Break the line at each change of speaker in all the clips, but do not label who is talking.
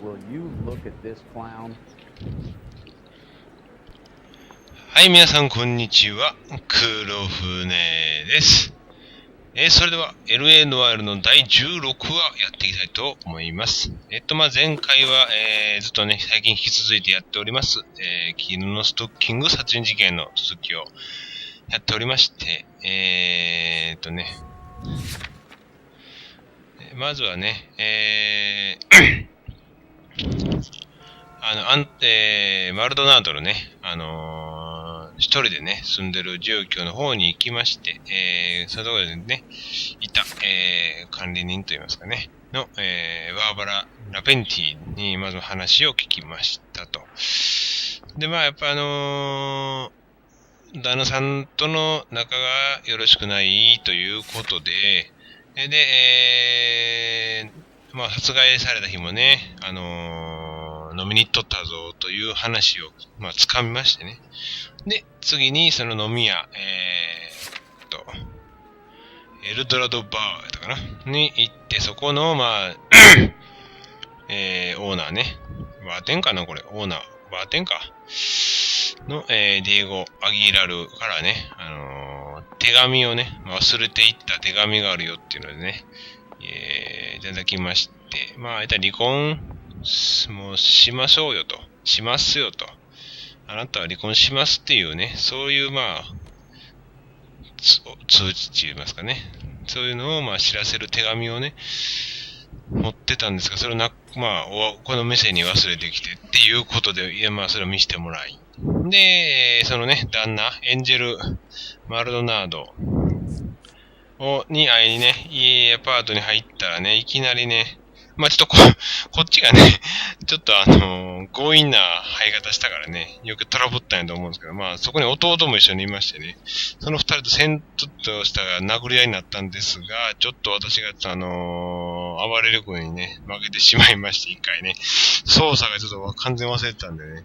はい、皆さんこんにちは。くろふねです。それでは LA ノワールの第16話やっていきたいと思います。前回は、ずっとね、最近引き続いてやっております、絹のストッキング殺人事件の続きをやっておりまして、まずはね、マルドナードのね、一人でね、住んでる住居の方に行きまして、そういうところでね、いた、管理人といいますかね、の、バーバラ・ラペンティにまず話を聞きましたと。で、まあ、やっぱ旦那さんとの仲がよろしくないということで、で、まあ、殺害された日もね、飲みに行っとったぞという話を、まあ、掴みましてね。で、次にその飲み屋、エルドラドバーやったかなに行って、そこの、まあ、オーナーね。バーテンかなこれ。オーナー。バーテンか。の、ディエゴ・アギラルからね、手紙をね、忘れていった手紙があるよっていうのでね、いただきまして、まあ、離婚もうしましょうよと。しますよと。あなたは離婚しますっていうね、そういうまあ、通知って言いますかね。そういうのをまあ知らせる手紙をね、持ってたんですが、それをまあ、この店に忘れてきてっていうことで、いやまあそれを見せてもらい。で、そのね、旦那、エンジェル・マルドナードに会いにね、アパートに入ったらね、いきなりね、まあちょっとこっちがね、ちょっと強引な入り方したからね、よくトラブったんやと思うんですけど、まあそこに弟も一緒にいましてね、その二人とちょっとした殴り合いになったんですが、ちょっと私が暴れ力にね、負けてしまいまして、一回ね、操作がちょっと完全忘れてたんでね、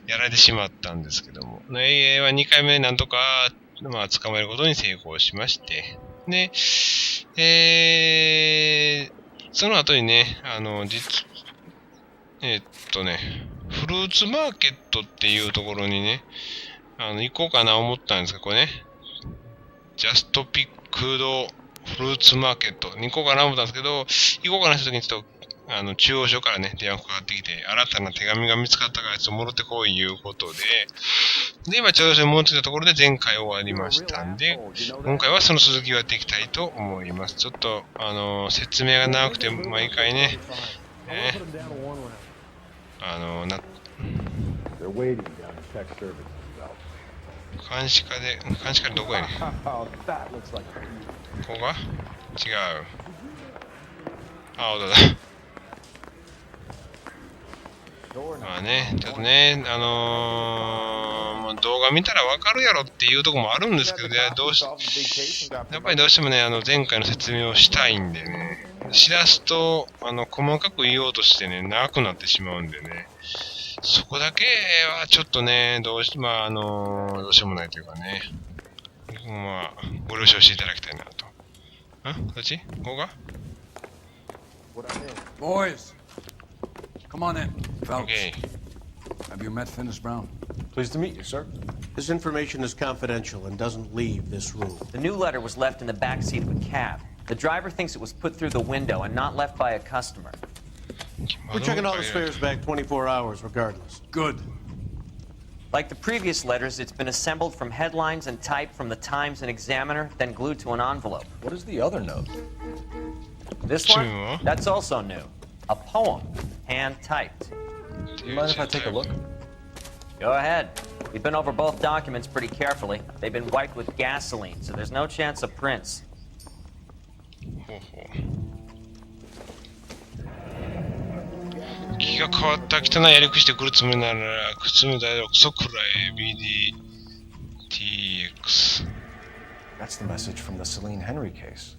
やられてしまったんですけども、ね、2回目なんとか、まあ捕まえることに成功しまして、で、その後にね、フルーツマーケットっていうところにね、行こうかな思ったんですが、これね、ジャストピックドフルーツマーケットに行こうかな思ったんですけど、行こうかなした時にちょっと、中央署からね、電話かかってきて、新たな手紙が見つかったから、ちょっと戻ってこいいうことで、今ちょうど戻ってきたところで前回終わりましたんで、今回はその続きをやっていきたいと思います。ちょっと、説明が長くて、毎回ね、監視課でどこやねん。ここが違う。だ。まあね、ちょっとね、動画見たらわかるやろっていうところもあるんですけどね、やっぱりどうしてもね、前回の説明をしたいんでね、しらすと、細かく言おうとしてね、長くなってしまうんでね、そこだけはちょっとね、どうしてもないというかね、まあ、ご了承していただきたいなと。どっち？ここが？
Boys, come on in.
Okay.
Have you met Finis Brown?
Pleased to meet you, sir.
This information is confidential and doesn't leave this room.
The new letter was left in the back seat of a cab. The driver thinks it was put through the window and not left by a customer.
We're checking all the spares back 24 hours regardless.
Good.
Like the previous letters, it's been assembled from headlines and typed from the Times and Examiner, then glued to an envelope.
What is the other note?
This one? That's also new. A poem, hand-typed.
Do you mind if I take a look?
Go ahead. We've been over both documents pretty carefully. They've been wiped with gasoline, so there's no chance of prints.
気が変わった汚いやり口で来るつもりなら、靴の大クソくらい BDTX。
That's the message from the Celine Henry case.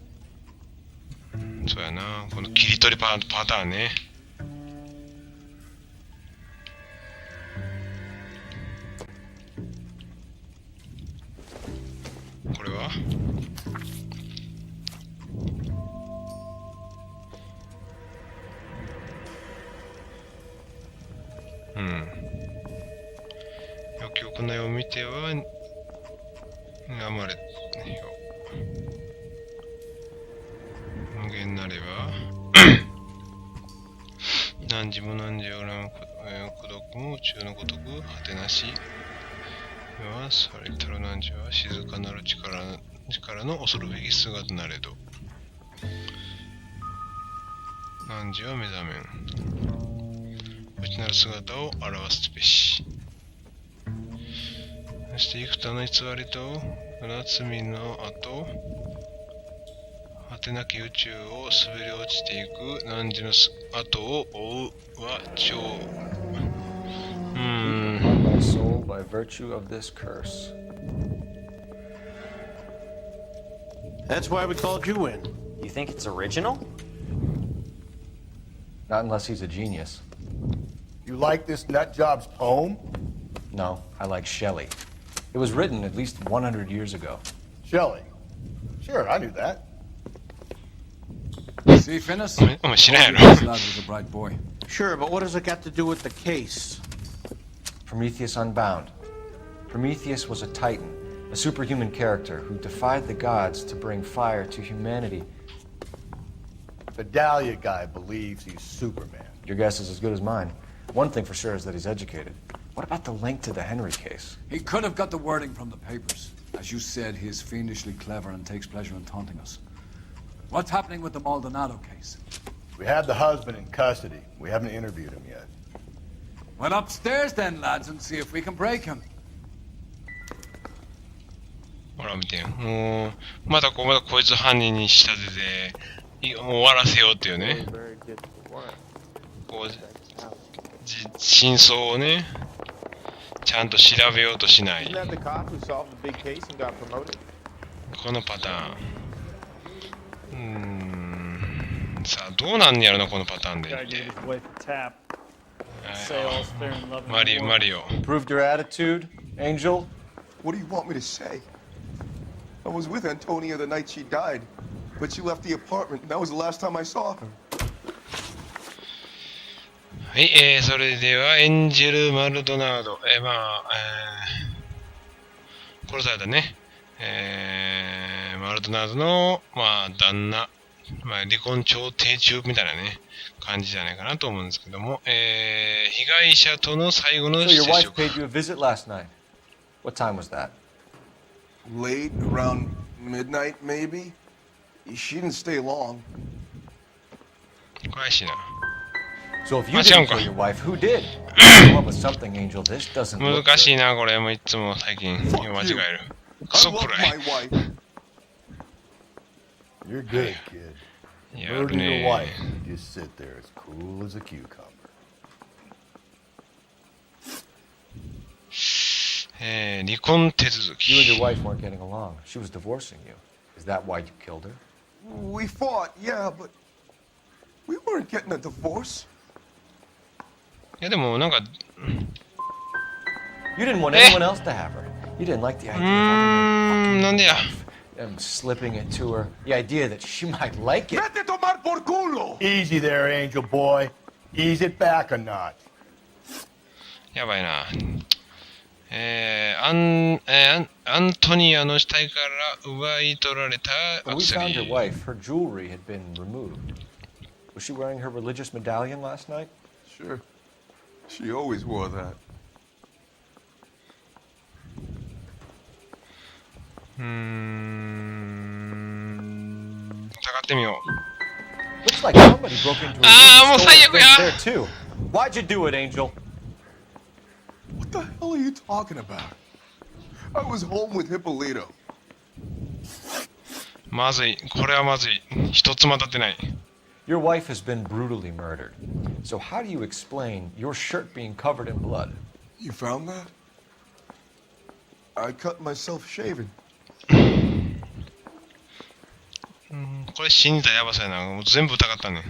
そうやな、この切り取りパターンね。これはうん。よく行いを見ては、頑張れよ。無限なれば、何時も何時を恨む孤独も宇宙のごとく果てなし。は、それたる何時は静かなる力の恐るべき姿なれど。何時は目覚めん。内なる姿を表すべし。そして幾多の偽りと裏罪の後、果てなき宇宙を滑り落ちていく汝の後を追うは超。
My soul by virtue of this curse.
That's why we called you in.
You think it's original?
Not unless he's a genius.
You like this nutjob's poem?
No, I like Shelley. It was written at least 100 years ago.
Shelley. Sure, I knew that.
See, Finnis?
お前知らんやろ。
This lad was a bright boy.
Sure, but what does it got to do with the case?
Prometheus Unbound. Prometheus was a titan, a superhuman character who defied the gods to bring fire to humanity.
The Dahlia guy believes he's Superman.
Your guess is as good as mine. One thing for sure is that he's educated. What about the link to the Henry case?
He could have got the wording from the papers. As you said, he is fiendishly clever and takes pleasure in taunting us. What's happening with the Maldonado case?
We have the husband in custody. We haven't interviewed him yet.
Well, upstairs then, lads, and see if we can break him.
ほら見てよ。もう、まだこいつ犯人に仕立てて、もう終わらせようっていうね。こう、真相をね、ちゃんと調べようとしない。このパターン。さあ、どうなんやろな、このパターンで。マリオ。
Proved your attitude, Angel?
What do you want me to say? I was with Antonia the night she died, but she left the apartment, and that was the last time I saw her.
はい、それではエンジェル・マルドナード、殺されたね、マルドナードの、旦那、離婚調停中みたいなね、感じじゃないかなと思うんですけども、被害者との最後の
So
接
your wife
触。
paid you a visit last night. What time was that?
Late, around midnight, maybe? She didn't stay long.
怪しいな。
So if you
Ah,
didn't
Xianka.
kill your wife, who did? Come up with something, Angel. This doesn't look
難しい
good.
な、これ。もういつも最近間違える。ク
I
ソ
love
くら
my
い。
wife.
You're good, kid.
やる
Murdered your
ね
wife. You just sit there as cool as a cucumber.
離婚手続
You and your
き。
wife weren't getting along. She was divorcing you. Is that why you killed her?
We fought, yeah, but we weren't getting a divorce.
いやでもなんか、
You didn't want anyone else to have her. You didn't like the idea of other men
なんでや。
slipping it to her. The idea that she might like it.
Vete a tomar por culo!
Easy there, Angel boy. Ease it back a notch.
やばいな。アントニアの死体から奪い取られたア
When
ク
we
セ
found
リ
your wife, her jewelry had been removed. Was she wearing her religious medallion last night?
Sure. She always wore that.
疑ってみよ
Looks like somebody broke into her
Ah,
room and
mo
stole
sayang
her
ko yan.
things there too. Why'd you do it, Angel?
What the hell are you talking about? I was home with Hippolito.
う。まずい。これはまずい。一つも当たってない。
Your wife has been brutally murdered. So how do you explain your shirt being covered in blood?
You found that? I cut myself shaving.
これ信じたらやばそうやな。もう全部疑ったね。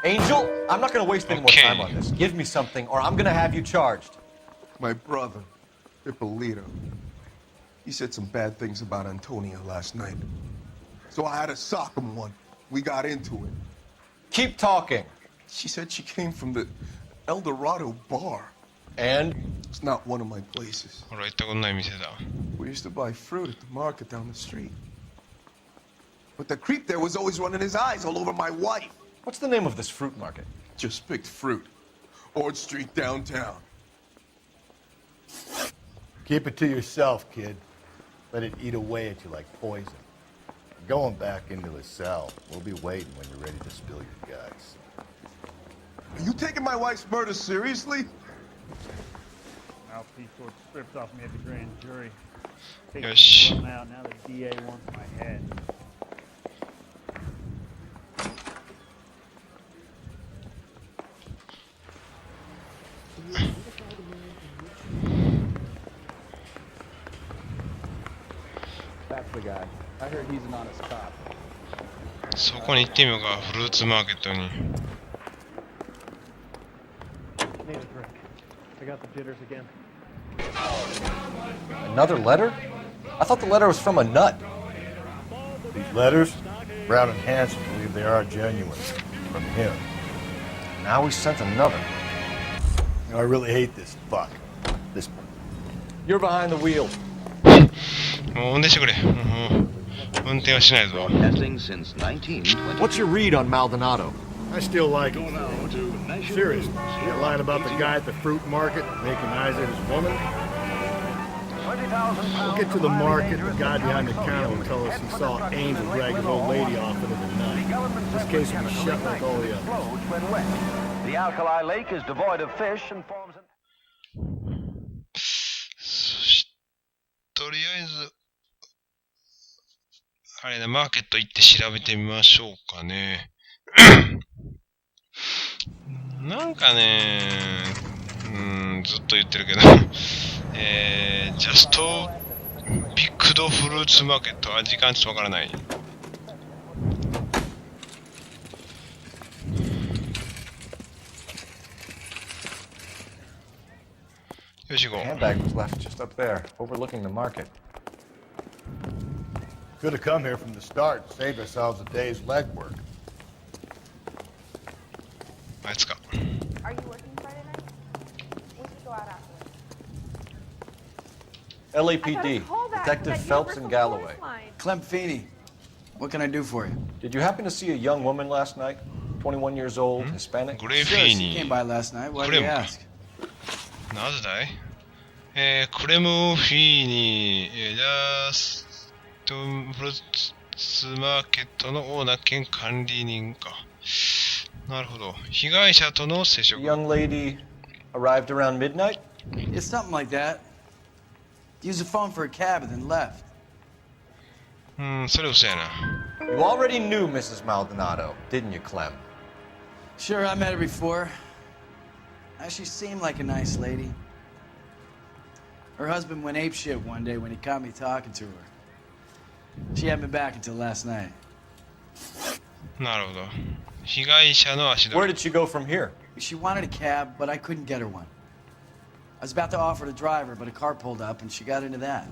Angel, I'm not going to waste any more
Okay.
time on this. Give me something or I'm going to have you charged.
My brother, Hippolito. He said some bad things about Antonia last night. So I had to sock him one. We got into it.
Keep talking.
She said she came from the El Dorado bar.
And?
It's not one of my places.
ほら、行ったことない店だ。
We used to buy fruit at the market down the street. But the creep there was always running his eyes all over my wife.
What's the name of this fruit market?
Just picked fruit. Ord Street downtown.
Keep it to yourself, kid. Let it eat away at you like poison. Going back into the cell. We'll be waiting when you're ready to spill your guts.
Are you taking my wife's murder seriously?
Mouthpiece sort of stripped off me at the grand jury. Take
Yes.
the out. Now the DA wants my head.
That's the guy. I heard he's an honest cop.
そこに行ってみようか、フルーツマーケットに。
Need a drink. I got the jitters again.
Another letter? I thought the letter was from a nut.
These letters, Brown and Hanson believe they are genuine. From him.
Now we sent another.
I really hate this fuck. This.
You're behind the wheel.
もう運転してくれ。運転はしないぞ。
Broadcasting since 1920.
What's your read on Maldonado?
I still like him. Seriously, that line about the guy at the fruit market making eyes at his woman. We'll get to the market. The guy behind the counter will tell us he saw Angel drag his old lady off into the night. This case will be shut like all the others.
The alkali lake is devoid of fish and forms an...
とりあえず、あれね、マーケット行って調べてみましょうかね。なんかね、ずっと言ってるけど、ジャストピックドフルーツマーケットは時間ちょっとわからない。よし、行こう。
Handbag was left just up there, overlooking the market.
Could have come here from the start and saved ourselves a day's legwork.
あいつか。
Are you working Friday night? We should go out after.
LAPD, Detective Phelps and Galloway.
Clem Feeney, what can I do for you?
Did you happen to see a young woman last night? 21 years old, Hispanic?
グレーフ
Sure,
ィー
she
に
came by last night. Why
ク
do
レ
you
ムか。
ask?
なぜだいクレムフィーに、ジャストフルーツマーケットのオーナー兼管理人か。なるほど。被害者との接
The
触。
young lady arrived around midnight?
It's something like that. Used the phone for a cab and then left.
それ嘘やな。
You already knew Mrs. Maldonado, didn't you, Clem?
Sure, I met her before. She seemed like a nice lady. Her husband went apeshit one day when he caught me talking to her. She hadn't been back until last night.
なるほど。被害者の足
Where
取り。
did she go from here?
She wanted a cab, but I couldn't get her one. I was about to offer to drive her, but a car pulled up and she got into that.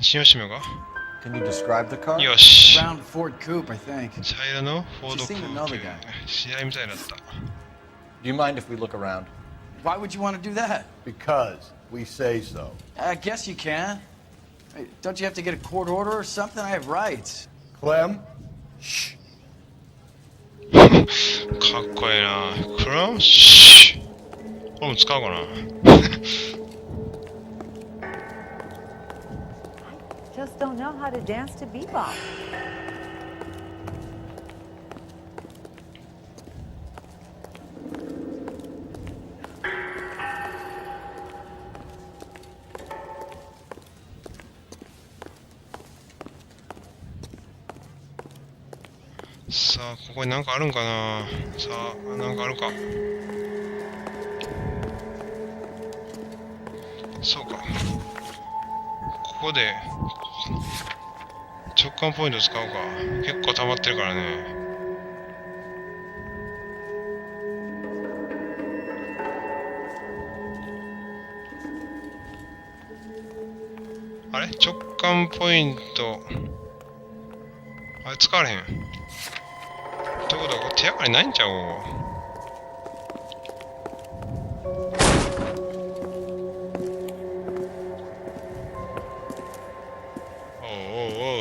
信用してみようか。
Can you describe the car?
よし。
Brown Ford Coupe, I think.
茶色のフォード
She
ク
seemed to
ー
know the
ペ
guy.
知り合いみたいだった。
Do you mind if we look around?
Why would you want to do that?
Because we say so.
I guess you can. Hey, don't you have to get a court order or something? I have rights.
Clem? Shh.
かっこいいな。クラムシー。これも使うかな。
Just don't know how to dance to bebop.
さあ、ここになんかあるんかな。さあ、なんかあるか。そうか。ここで直感ポイント使うか。結構溜まってるからね。あれ直感ポイント。あれ使われへん。どこ手がかりないんちゃう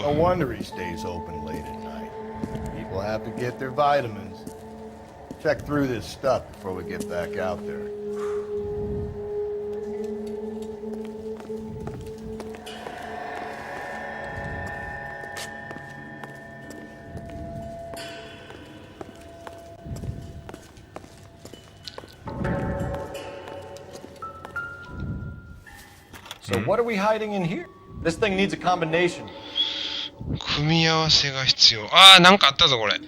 ？No
wonder he stays open late at night. People have to get their vitamins. Check through this stuff before we get back out there.
So what are we hiding in here? This thing needs a combination.
組み合わせが必要。ああ、なんかあったぞ、これ。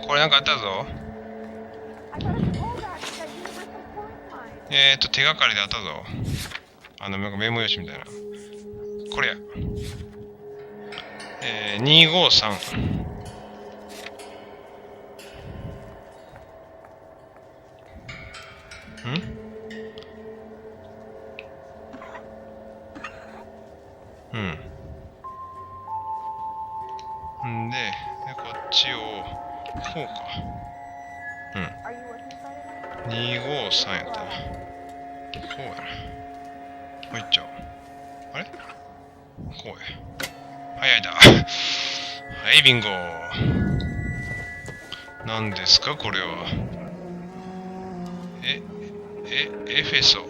これなんかあったぞ。手がかりであったぞ。なんかメモ用紙みたいな。これや。253。で、こっちを、こうか。253やったな。こうやな。もういっちゃおう。あれこうや。はい、開いた。はい、ビンゴ。何ですか、これは。エフェソ。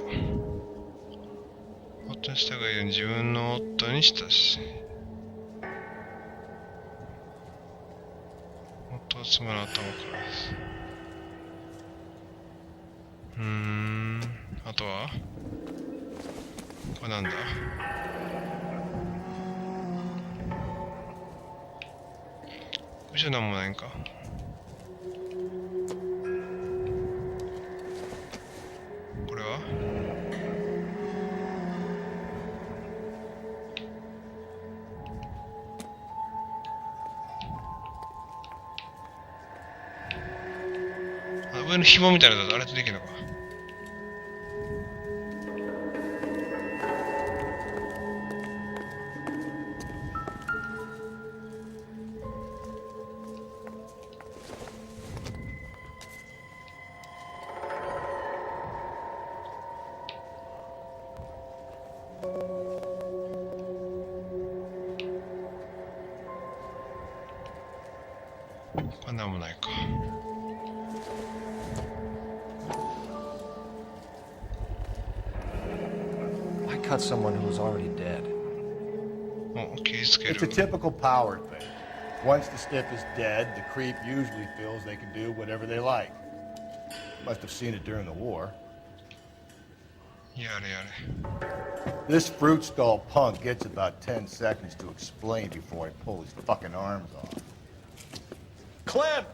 夫に従いように自分の夫に親しい。夫は妻の頭からです。あとはこれなんだ？後ろなんもないんか？これは？上の紐みたいなのだとあれとできるのか。これなんもないか。
Cut someone who was already dead.
It's a typical power thing. Once the stiff is dead, the creep usually feels they can do whatever they like. Must have seen it during the war. This fruit stall punk gets about 10 seconds to explain before I pull his fucking arms off. Clem!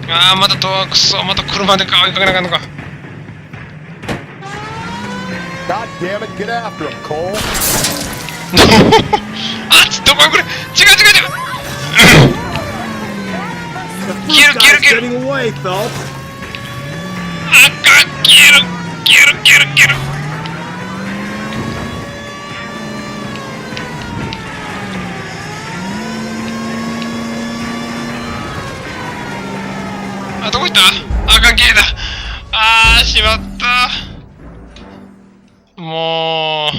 Ah, またドアクソ、また車で追いかけなあかんのか。
God damn it, get after him, Cole.
あ、どここれ。違う。消える。あかん、消える。あ、どこ行った？あかん、消えた。あー、しまった。もう。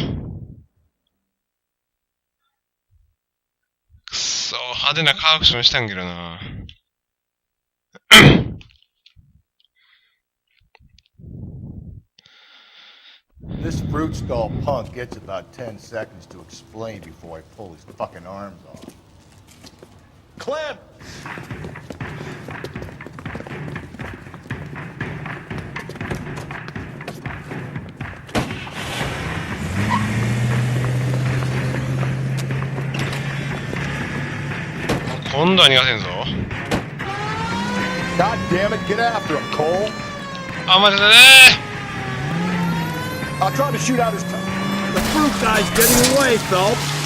くそ、派手なカーアクションしたんけどな。
This fruit stall punk gets about 10 seconds to explain before I pull his fucking arms off. Clem!
God
damn it, get after him, Cole. I'll try to shoot out his tongue.
The fruit guy's getting away, Phelps.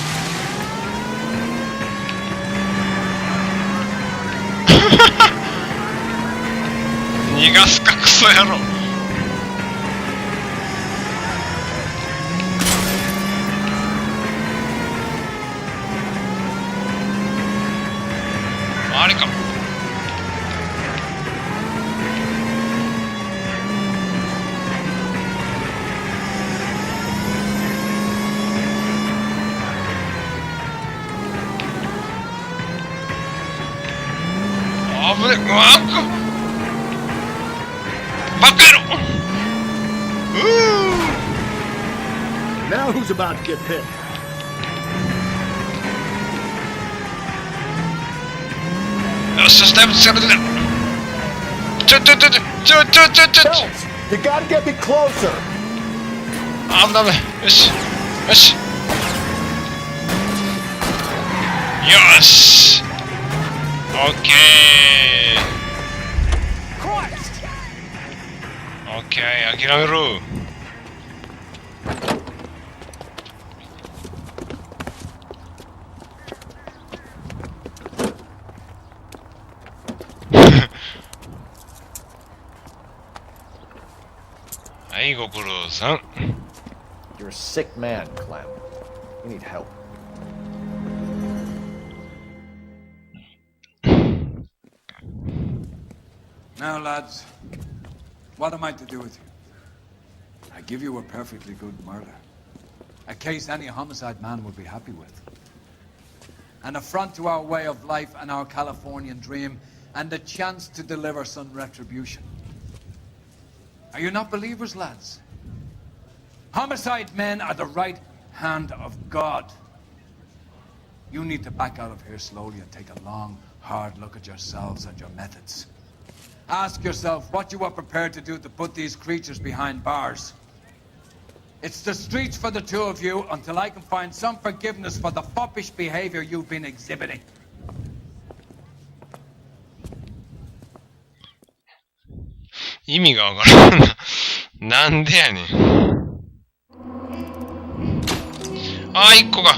ソ野郎。あれか。危ねえ。うわっバカ野郎。
Now who's about to get picked?
よしよし、だいぶ近づいてきた。ちょ。
You gotta get me closer.
あ、ダメ。よしよしよし。オッケー。オッケー、諦めろ。はい、ご苦労さん。
You're a sick man, Clem. You need help.
Now, lads, what am I to do with you? I give you a perfectly good murder. A case any homicide man would be happy with. An affront to our way of life and our Californian dream, and a chance to deliver some retribution. Are you not believers, lads? Homicide men are the right hand of God. You need to back out of here slowly and take a long, hard look at yourselves and your methods. Ask yourself what you are prepared to do to put these creatures behind bars. It's the streets for the two of you until I can find some forgiveness for the foppish behavior you've been exhibiting.
意味がわからんな。なんでやねん。あ、1個が。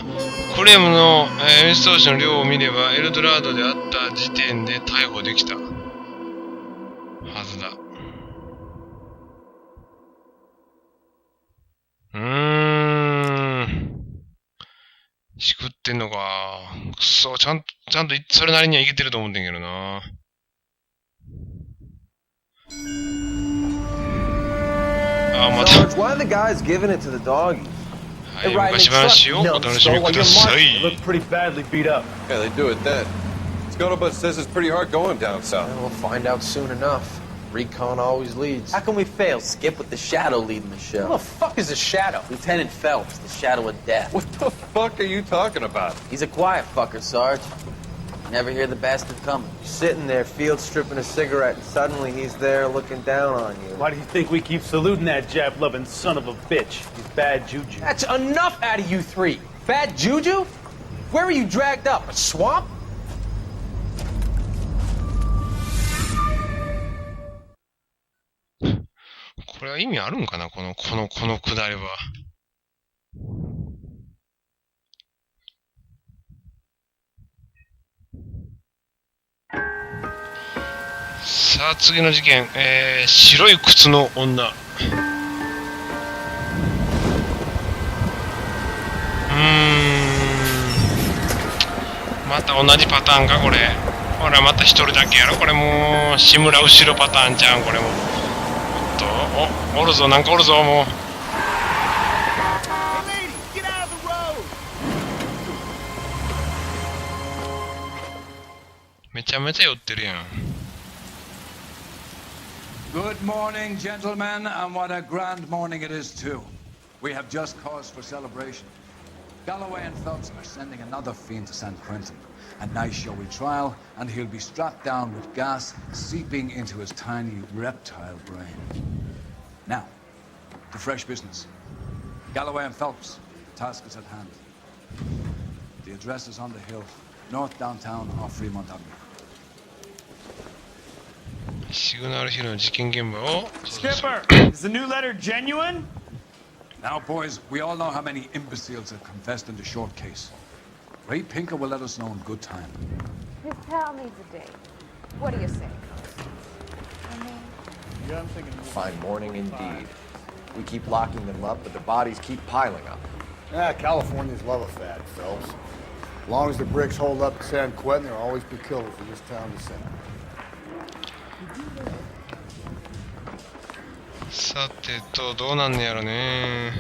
クレームの、輸出投資の量を見れば、エルドラードであった時点で逮捕できた。はずだ。しくってんのか。くそ、ちゃんと、それなりにはいけてると思うんだけどな。あ、また。
Why are the guys giving it to the doggies?
はい、昔話をお楽しみください。
Look pretty badly beat up.
Yeah, they do it then. Scuttlebutt says it's pretty hard going down south.
We'll find out soon enough. Recon always leads.
How can we fail, Skip, with the Shadow leading the show?
Who the fuck is the Shadow?
Lieutenant Phelps, the Shadow of Death.
What the fuck are you talking about?
He's a quiet fucker, Sarge. Never hear the bastard coming.
You're sitting there, field stripping a cigarette, and suddenly he's there looking down on you.
Why do you think we keep saluting that Jap-loving son of a bitch? He's bad juju.
That's enough out of you three. Bad juju? Where were you dragged up? A swamp?
これは意味あるんかな、このくだりは。さあ、次の事件、白い靴の女。また同じパターンか、これ。ほら、また一人だけやろ、これもう、志村後ろパターンじゃん、これも。おるぞ、なんかおるぞ、もう。めちゃめちゃ寄ってるやん。
Good morning, gentlemen, and what a grand morning it is, too. We have just cause for celebration. Galloway and Phelps are sending another fiend to San Quentin. A nice showy trial, and he'll be strapped down with gas seeping into his tiny reptile brain. Now, to fresh business. Galloway and Phelps, the task is at hand. The address is on the hill, north downtown off Fremont Avenue.
シグナルヒルの事件現場を。
Skipper, is the new letter genuine?
Now, boys, we all know how many imbeciles have confessed in the short case. Ray Pinker will let us know in good time.
His pal needs a date. What do you say? I mean,
A fine morning indeed. We keep locking them up, but the bodies keep piling up.
Californians love a fad, Phelps. As long as the bricks hold up in San Quentin, there'll always be killers in this town to send.
さてと、どうなんねやろね。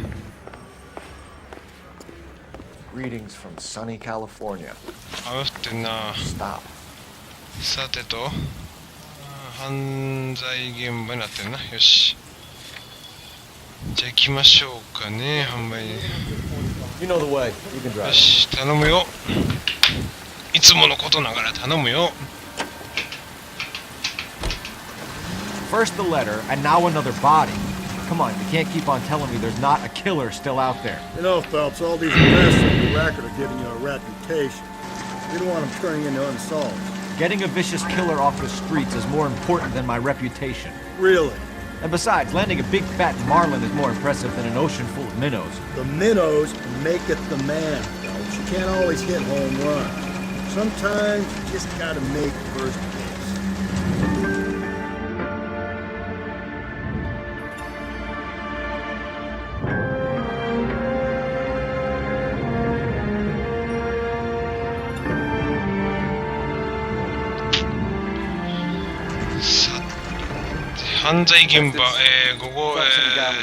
Greetings from sunny California.
雨降ってんな。
Stop.
さてと、犯罪現場になってんな。よし。じゃあ行きましょうかね、販売。
You know the way. You can drive.
よし、頼むよ。いつものことながら頼むよ。
First the letter, and now another body. Come on, you can't keep on telling me there's not a killer still out there.
You know, Phelps, all these arrests on the record are giving you a reputation. You don't want them turning into unsolved.
Getting a vicious killer off the streets is more important than my reputation.
Really?
And besides, landing a big fat marlin is more impressive than an ocean full of minnows.
The minnows make it the man, Phelps. You can't always hit home runs. Sometimes you just gotta make first base.
さて、犯罪現場、午後、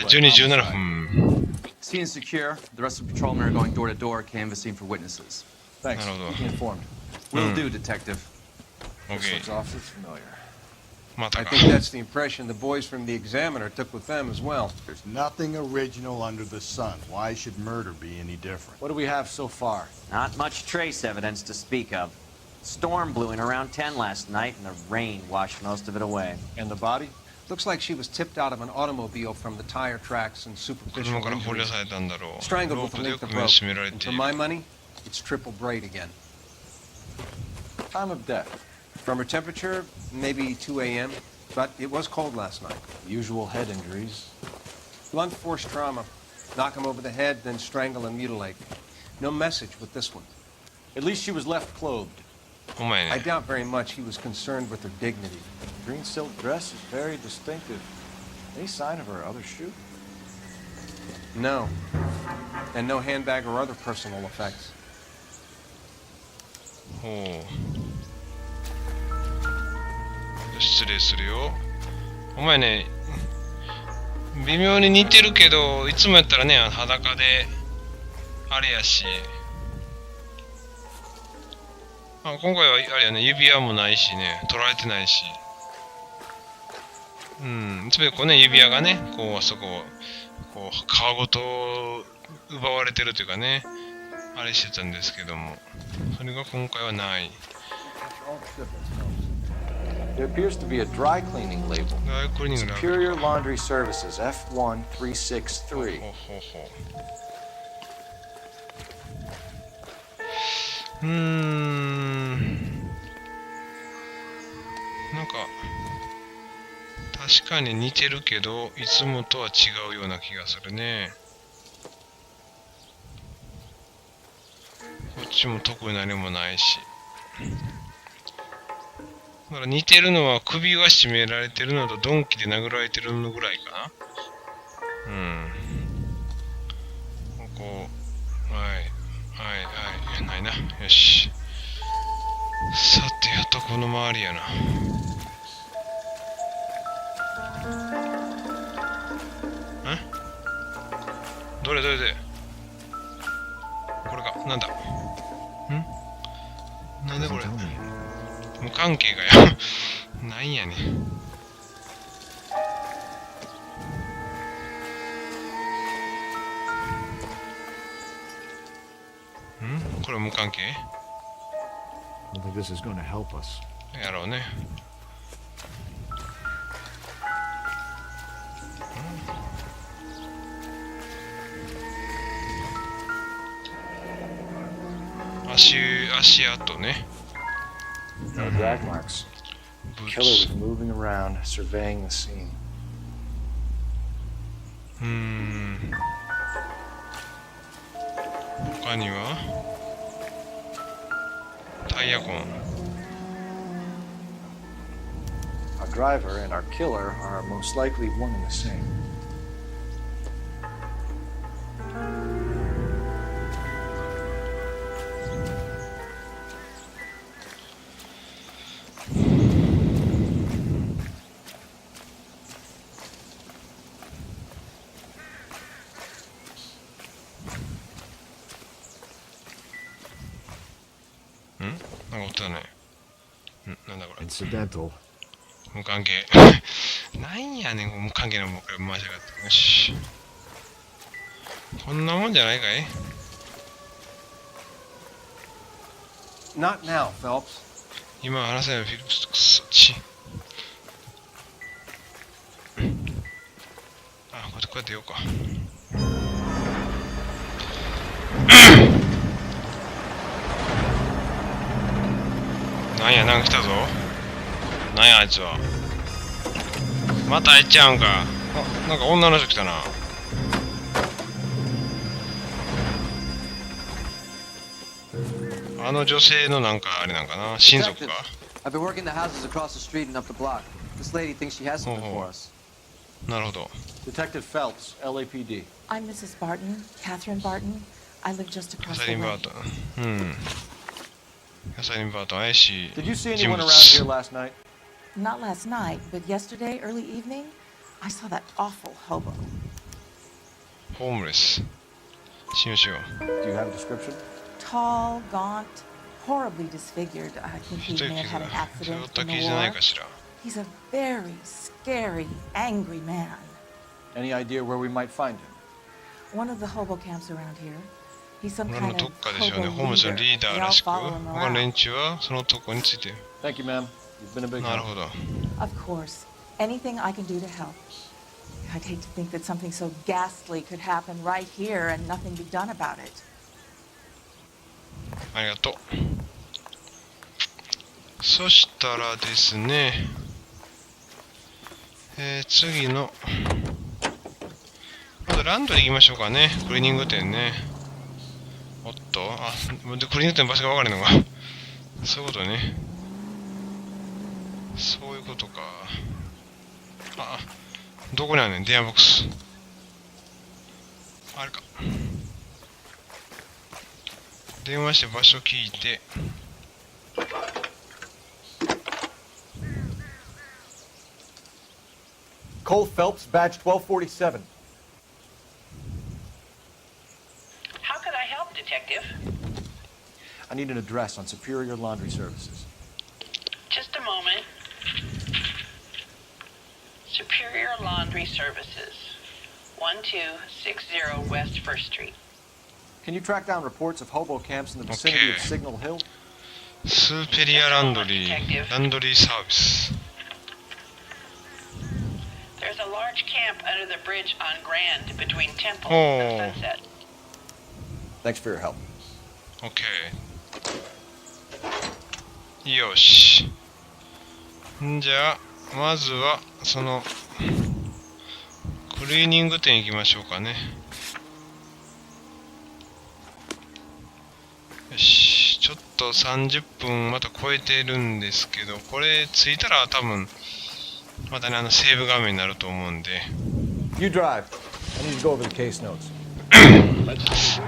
12時17分。
Scene is secure. The rest of the patrolmen are going door to door, canvassing for witnesses.
Thanks. Keep me informed.
Will do, Detective.
Okay.
Looks awfully familiar.
I think that's the impression the boys from the Examiner took with them as well.
There's nothing original under the sun. Why should murder be any different?
What do we have so far?
Not much trace evidence to speak of. Storm blew in around 10 last night, and the rain washed most of it away.
And the body? Looks like she was tipped out of an automobile from the tire tracks and superficial
車から放り出
injuries.
されたんだろう。
Strangled
ロー
with
プ
a
で
length
首
of
を
rope.
絞められ
And
て
for
いる。
my money, it's triple braid again.
Time of death.
From her temperature, maybe 2 a.m., but it was cold last night.
Usual head injuries.
Blunt force trauma. Knock him over the head, then strangle and mutilate. No message with this one.
At least she was left clothed.
お前
I
ね。
doubt very much he was concerned with her dignity.
Green silk dress is very distinctive. Any sign of her other shoe?
No. And no handbag or other personal effects.
ほう。失礼するよ。お前ね、微妙に似てるけど、いつもやったらね、裸で、あれやし。今回はあれやね、指輪もないしね、取られてないし。うん、いつもこうね、指輪がね、こう、あそこ、こう、皮ごと奪われてるというかね、あれしてたんですけども、それが今回はない。
There appears to be a dry cleaning label. Superior Laundry Services, F1363.
ほうほうほう。なんか、確かに似てるけど、いつもとは違うような気がするね。こっちも特に何もないし。だから似てるのは首が絞められてるのと鈍器で殴られてるのぐらいかな。うん。ここ、はい、ないな。よし。さて、やっとこの周りやな。どれこれか、なんだなんでこれ無関係がやなんやねこれ無関係
I don't think this is going to help us.
やろうね足跡ね
No drag marks. The killer was moving around, surveying the scene.
他にはタイヤ痕
A driver and our killer are most likely one and the same.
Incidental.
無関係。なんやねん、無関係なもん回しやがって。よし。こんなもんじゃないかい？
Not now, Phelps.
今話せないフィリップスくそち。あ、こうやってようか。なんや、なんか来たぞ。なんや、あいつは。またあいちゃうんか。あ、なんか女の人来たな。あの女性のなんかあれなんかな、親族か。
I've been working the houses across the street and up the block. This lady thinks she has something for us.
なるほど。
Detective Phelps, LAPD.
I'm Mrs. Barton, Catherine Barton. I live just
キャ
across
サ
the
リン・バ
way.
ートン。うん。キャサリン・バートン、怪しい
Did you see
人
anyone
物。
around here last night?
Not last night, but yesterday, early evening, I saw that awful hobo.
ホームレス。信用しよう。
Do you have a description?
Tall, gaunt, horribly disfigured. I think
一
he
息
may have had an
が背負
accident
った
in
記
the
事じゃない
war.
かしら。
He's a very scary, angry man.
Any idea where we might find him?
One of the hobo camps around here. He's some
村の
kind
どっ
of
かでしょうね。
hobo
ホームレスの
leader.
リーダー
They
ら
all
しく、
follow him
他の連
around.
中はそのとこについて。
Thank you, ma'am. You've been a big
なる
help.
ほど。
Of course. Anything I can do to help. I'd hate to think that something so ghastly could happen right here and nothing be done about it.
ありがとう。そしたらですね、次の、まずランドリー行きましょうかね。クリーニング店ね。おっと、あ、でクリーニング店の場所が分かるのが。そういうことね。そういうことか。あ、どこにあるねん、電話ボックス。あれか。電話して場所聞いて。
Cole Phelps, badge 1247.
How can I help, Detective?
I need an address on Superior Laundry Services.
Just a moment. Superior Laundry Services, 1260 West First Street.
Can you track down reports of hobo camps in the vicinity of
Okay.
Signal Hill?
スーペリアランドリー、ランドリーサービス。
There's a large camp under the bridge on Grand between Temple
Oh.
and Sunset.
Thanks for your help.
OK。よし。んじゃあ、まずは、その、クリーニング店行きましょうかね。よし。ちょっと30分また超えてるんですけど、これ着いたら多分、またね、セーブ画面になると思うんで。
You drive. I need to go over the case notes.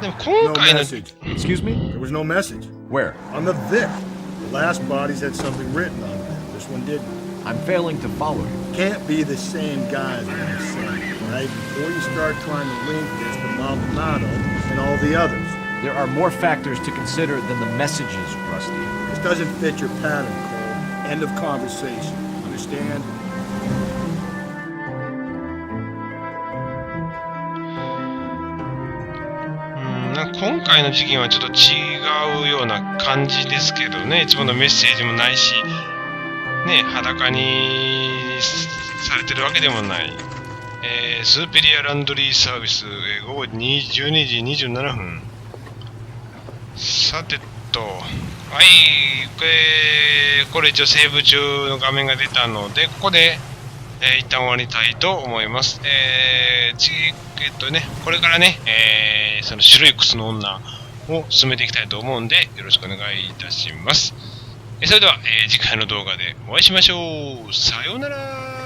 でも今
No
回の、
message. Excuse me? There was no message.
Where?
On the Vic. The last bodies had something written on them. This one didn't.
I'm failing to follow you.
Can't be the same guys that I'm saying, right? Before you start trying to link this to Maldonado and all the others.
There are more factors to consider than the messages, Rusty.
This doesn't fit your pattern, Cole. End of conversation. Understand?
なんか今回の事件はちょっと違うような感じですけどね、いつものメッセージもないし、ね、裸にされてるわけでもない。スーペリアランドリーサービス、午後12時27分。さてと、はい、これ一応セーブ中の画面が出たので、ここで、一旦終わりたいと思います。これからね、その白い靴の女を進めていきたいと思うんで、よろしくお願いいたします。それでは、次回の動画でお会いしましょう。さようなら。